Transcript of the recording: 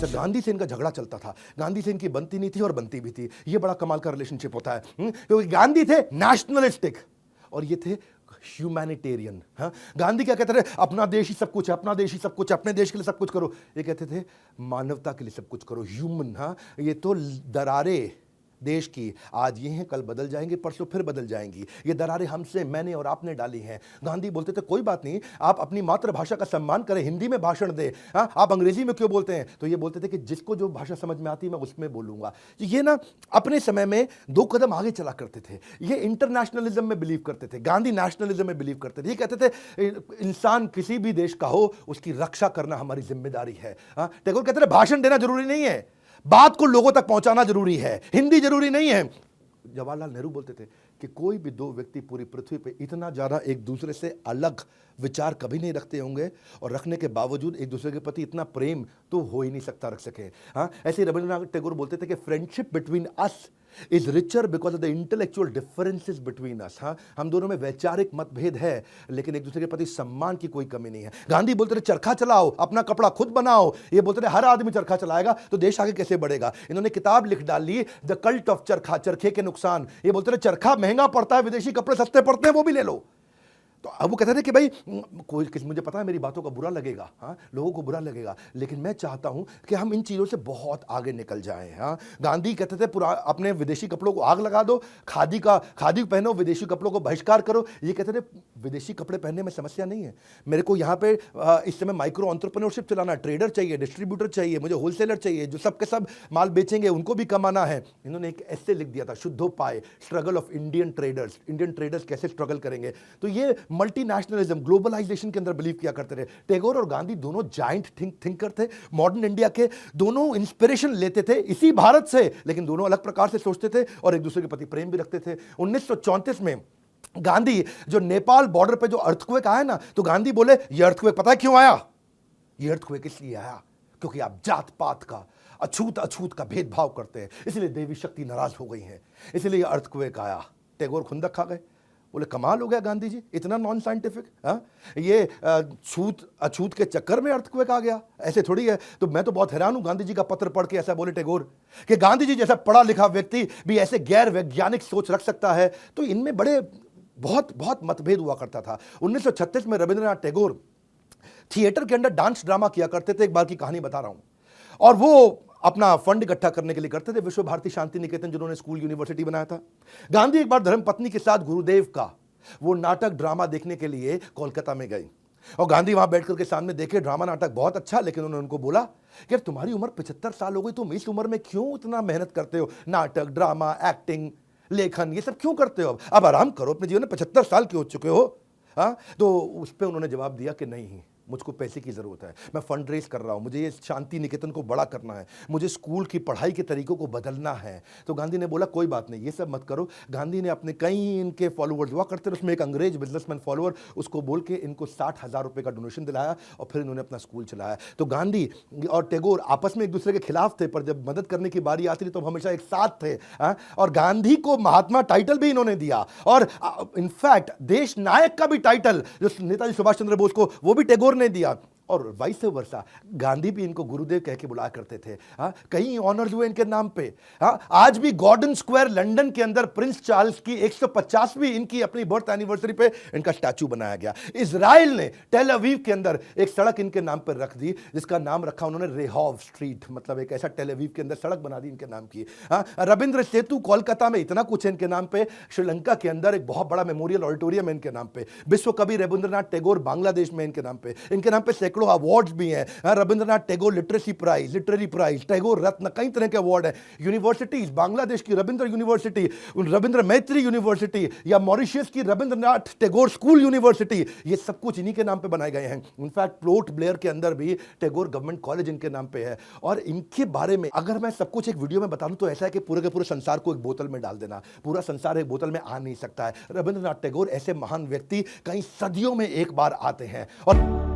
अच्छा, गांधी से इनका झगड़ा चलता था, गांधी से इनकी बनती नहीं थी और बनती भी थी। ये बड़ा कमाल का रिलेशनशिप होता है, क्योंकि गांधी थे नेशनलिस्टिक और ये थे ह्यूमैनिटेरियन। हाँ, गांधी क्या कहते थे? अपना देश ही सब कुछ है, अपना देश ही सब कुछ है, अपने देश के लिए सब कुछ करो। ये कहते थे मानवता के लिए सब कुछ करो, ह्यूमन। हाँ, ये तो दरारें देश की आज ये हैं, कल बदल जाएंगे, परसों फिर बदल जाएंगी। ये दरारें हमसे, मैंने और आपने डाली हैं। गांधी बोलते थे कोई बात नहीं, आप अपनी मातृभाषा का सम्मान करें, हिंदी में भाषण दें। हाँ, आप अंग्रेजी में क्यों बोलते हैं? तो ये बोलते थे कि जिसको जो भाषा समझ में आती है मैं उसमें बोलूंगा। ये ना अपने समय में 2 कदम आगे चला करते थे। ये इंटरनेशनलिज्म में बिलीव करते थे, गांधी नेशनलिज्म में बिलीव करते थे। ये कहते थे इंसान किसी भी देश का हो, उसकी रक्षा करना हमारी जिम्मेदारी है। हाँ, टैगोर कहते थे भाषण देना जरूरी नहीं है, बात को लोगों तक पहुंचाना जरूरी है, हिंदी जरूरी नहीं है। जवाहरलाल नेहरू बोलते थे कि कोई भी 2 व्यक्ति पूरी पृथ्वी पे इतना ज्यादा एक दूसरे से अलग विचार कभी नहीं रखते होंगे और रखने के बावजूद एक दूसरे के प्रति इतना प्रेम तो हो ही नहीं सकता रख सके। हाँ, ऐसे रविंद्रनाथ टैगोर बोलते थे कि friendship between us is richer because of the intellectual differences between us. हाँ, हम दोनों में वैचारिक मतभेद है लेकिन एक दूसरे के प्रति सम्मान की कोई कमी नहीं है। गांधी बोलते थे चरखा चलाओ, अपना कपड़ा खुद बनाओ। ये बोलते थे हर आदमी चरखा चलाएगा तो देश आगे कैसे बढ़ेगा। इन्होंने किताब लिख डाली द कल्ट ऑफ चरखा, चरखे के नुकसान। ये बोलते थे चरखा महंगा पड़ता है, विदेशी कपड़े सस्ते पड़ते हैं, वो भी ले लो। तो अब वो कहते थे कि भाई कोई मुझे पता है मेरी बातों का बुरा लगेगा, हाँ, लोगों को बुरा लगेगा, लेकिन मैं चाहता हूं कि हम इन चीज़ों से बहुत आगे निकल जाएं। हाँ, गांधी कहते थे पूरा अपने विदेशी कपड़ों को आग लगा दो, खादी पहनो, विदेशी कपड़ों को बहिष्कार करो। ये कहते थे विदेशी कपड़े पहनने में समस्या नहीं है, मेरे को यहाँ पे इस समय माइक्रो एंटरप्रेन्योरशिप चलाना, ट्रेडर चाहिए, डिस्ट्रीब्यूटर चाहिए, मुझे होलसेलर चाहिए, जो सबके सब माल बेचेंगे उनको भी कमाना है। इन्होंने एक ऐसे लिख दिया था, शुद्धोपाय, struggle of Indian traders, Indian traders कैसे स्ट्रगल करेंगे। तो ये मल्टीनेशनलिज्म, ग्लोबलाइजेशन के अंदर बिलीव किया करते थे। टैगोर और गांधी दोनों जाइंट थिंकर थे, मॉडर्न इंडिया के। दोनों इंस्पिरेशन लेते थे इसी भारत से, लेकिन दोनों अलग प्रकार से सोचते थे और एक दूसरे के प्रति प्रेम भी रखते थे। 1934 में गांधी जो नेपाल बॉर्डर पे जो अर्थक्वेक आया ना, तो गांधी बोले ये अर्थक्वेक पता है क्यों आया? ये अर्थक्वेक इसलिए आया क्योंकि आप जात पात का, अछूत अछूत का भेदभाव करते हैं, इसलिए देवी शक्ति नाराज हो गई है, इसलिए अर्थक्वेक आया। टैगोर खुंदक खा गए, बोले कमाल हो गया गांधी जी, इतना नॉन साइंटिफिक। हाँ, ये छूत अछूत के चक्कर में अर्थक्वेक आ गया, ऐसे थोड़ी है। तो मैं तो बहुत हैरान हूं गांधी जी का पत्र पढ़ के। ऐसा बोले टैगोर कि गांधी जी जैसा पढ़ा लिखा व्यक्ति भी ऐसे गैर वैज्ञानिक सोच रख सकता है। तो इनमें बड़े बहुत बहुत मतभेद हुआ करता था। 1936 में रविंद्रनाथ टैगोर थिएटर के अंदर डांस ड्रामा किया करते थे। एक बार की कहानी बता रहा हूं, और वो अपना फंड इकट्ठा करने के लिए करते थे। विश्व भारती शांति निकेतन जिन्होंने स्कूल यूनिवर्सिटी बनाया था। गांधी एक बार धर्मपत्नी के साथ गुरुदेव का वो नाटक ड्रामा देखने के लिए कोलकाता में गए और गांधी वहां बैठकर के सामने देखे ड्रामा नाटक बहुत अच्छा, लेकिन उन्होंने उनको बोला कि तुम्हारी उम्र 75 साल हो गई, तुम इस उम्र में क्यों इतना मेहनत करते हो? नाटक, ड्रामा, एक्टिंग, लेखन, ये सब क्यों करते हो? अब आराम करो, अपने जीवन में 75 साल के हो चुके हो। हाँ, तो उस पर उन्होंने जवाब दिया कि नहीं, मुझको पैसे की ज़रूरत है, मैं फंड रेज कर रहा हूँ, मुझे ये शांति निकेतन को बड़ा करना है, मुझे स्कूल की पढ़ाई के तरीकों को बदलना है। तो गांधी ने बोला कोई बात नहीं, ये सब मत करो। गांधी ने अपने कई इनके फॉलोअर्स हुआ करते थे, उसमें एक अंग्रेज बिजनेसमैन फॉलोअर, उसको बोल के इनको 60,000 रुपये का डोनेशन दिलाया और फिर इन्होंने अपना स्कूल चलाया। तो गांधी और टैगोर आपस में एक दूसरे के खिलाफ थे, पर जब मदद करने की बारी आती थी तो हमेशा एक साथ थे। और गांधी को महात्मा टाइटल भी इन्होंने दिया, और इनफैक्ट देश नायक का भी टाइटल जो नेताजी सुभाष चंद्र बोस को, वो भी टैगोर ने दिया। और वाइस वर्सा, गांधी भी इनको गुरुदेव कह के बुलाया करते थे। हाँ, कई ऑनर्स हुए इनके नाम पे। हाँ, आज भी गॉर्डन स्क्वायर लंदन के अंदर प्रिंस चार्ल्स की 150वीं इनकी अपनी बर्थ एनिवर्सरी पे इनका स्टैचू बनाया गया। इजराइल ने टेल अवीव के अंदर एक सड़क इनके नाम पर रख दी, जिसका नाम रखा उन्होंने रेहॉव स्ट्रीट, मतलब एक ऐसा टेल अवीव के अंदर सड़क बना दी इनके नाम की। हाँ, रविंद्र सेतु कोलकाता में, इतना कुछ है इनके नाम पे। श्रीलंका के अंदर एक बहुत बड़ा मेमोरियल ऑडिटोरियम है इनके नाम पे। विश्व कवि रविंद्रनाथ टैगोर बांग्लादेश में इनके नाम पे सैकड़ों अवार्ड्स भी हैं। Rabindranath Tagore literacy prize, literary prize, Tagore Ratna, कई तरह के अवार्ड हैं। यूनिवर्सिटीज, बांग्लादेश की रविंद्र यूनिवर्सिटी, रविंद्र मैत्री यूनिवर्सिटी, या मॉरिशस की रविंद्रनाथ टैगोर स्कूल यूनिवर्सिटी, ये सब कुछ इन्हीं के नाम पे बनाए गए हैं। इनफैक्ट पोर्ट ब्लेयर के अंदर भी टैगोर गवर्नमेंट कॉलेज इनके नाम पे है। और इनके बारे में अगर मैं सब कुछ एक वीडियो में बता दूं तो ऐसा है कि पूरे के पूरे संसार को एक बोतल में डाल देना, पूरा संसार एक बोतल में आ नहीं सकता है। रविंद्रनाथ टैगोर ऐसे महान व्यक्ति कई सदियों में एक बार आते हैं। और